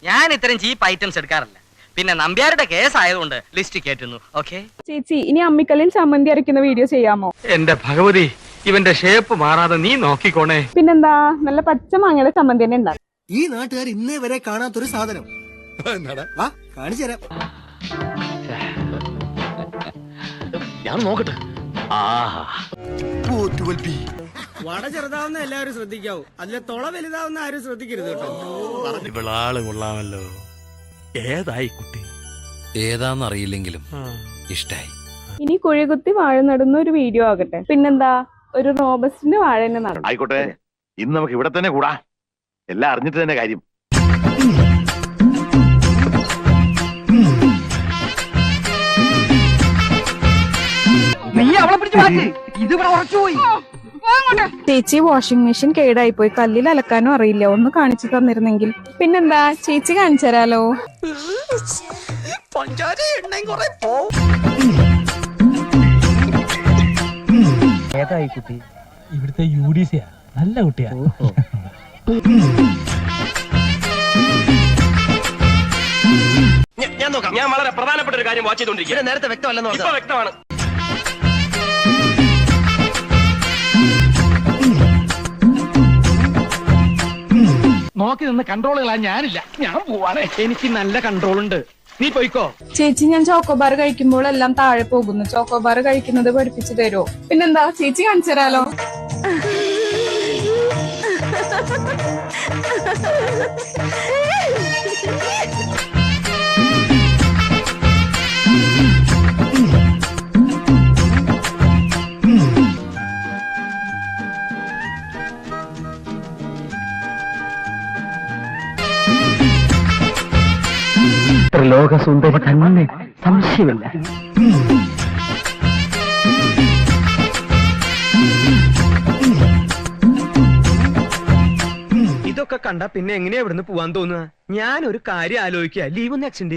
ഞാൻ ഇത്തരം ചീപ്പ് ഐറ്റംസ് എടുക്കാറില്ല. പിന്നെ നമ്പ്യാരുടെ കേസ് ആയതുകൊണ്ട് ലിസ്റ്റ് കേറ്റുന്നു. ഓക്കെ ചേച്ചി, ഇനി അമ്മിക്കല്ലിൽ ചമ്മന്തി അരയ്ക്കുന്ന വീഡിയോ ചെയ്യാമോ? എന്റെ ഭഗവതി, ഇവന്റെ ഷേപ്പ് മാറാതെ നീ നോക്കിക്കോണേ. പിന്നെന്താ, നല്ല പച്ച മാങ്ങയുടെ ചമ്മന്തി തന്നെ ഉണ്ടാകും. ഈ നാട്ടുകാർ ഇന്നേ വരെ കാണാത്തൊരു സാധനം. വാ കാണിച്ചു തരാം. ഞാൻ നോക്കട്ടെ. വട ചെറുതാവുന്ന എല്ലാവരും ശ്രദ്ധിക്കാവൂ, അതിലെ തുള വലുതാവുന്ന ആരും ശ്രദ്ധിക്കരുത് കേട്ടോ. ഇവളാള് കൊള്ളാമല്ലോ. ഏതായി കുട്ടി? ഏതാന്നറിയില്ലെങ്കിലും ഇഷ്ടായി. ഇനി കുഴികുത്തി വാഴ നടുന്ന ഒരു വീഡിയോ ആകട്ടെ. പിന്നെന്താ, ഒരു റോബസ്റ്റിന്റെ വാഴ തന്നെ നടന്നു. ആയിക്കോട്ടെ, ഇന്ന് നമുക്ക് ഇവിടെ തന്നെ കൂടാ. എല്ലാം അറിഞ്ഞിട്ട് തന്നെ കാര്യം. നീ അവളെ പിടിച്ച് മാറ്റി. ഇതിവിടെ ഉറച്ചുപോയി. ചേച്ചി, വാഷിംഗ് മെഷീൻ കേടായി പോയി, കല്ലിൽ അലക്കാനും അറിയില്ല, ഒന്ന് കാണിച്ചു തന്നിരുന്നെങ്കിൽ. പിന്നെന്താ, ചേച്ചി കാണിച്ചു തരാലോ. ഏതായി കുട്ടി? ഇവിടുത്തെ UDC-യാ. നല്ല കുട്ടിയാ. ഞാൻ നോക്കാം. ഞാൻ വളരെ പ്രധാനപ്പെട്ട ഒരു കാര്യം വാച്ച് ചെയ്തോണ്ടിരിക്കുക. നേരത്തെ വ്യക്തമല്ലെന്ന് ഇപ്പൊ വ്യക്തമാണ്. നോക്കി നിന്ന് കൺട്രോളുകളാ ഞാനില്ല. ഞാൻ പോവാണേ. എനിക്ക് നല്ല കൺട്രോൾ ഉണ്ട്. നീ പോയിക്കോ. ചേച്ചി, ഞാൻ ചോക്കോബാർ കഴിക്കുമ്പോൾ എല്ലാം താഴെ പോകുന്നു. ചോക്കോബാർ കഴിക്കുന്നത് പഠിപ്പിച്ചു തരുമോ? പിന്നെന്താ, ചേച്ചി കാണിച്ചു തരാലോ. ലോകസുന്ദരി തന്നെ, സംശയമില്ല. ഇതൊക്കെ കണ്ട പിന്നെ എങ്ങനെയാ ഇവിടുന്ന് പോവാൻ തോന്നുക? ഞാൻ ഒരു കാര്യം ആലോചിക്കുക. ലീവ് ഒന്ന് എക്സ്റ്റെൻഡ്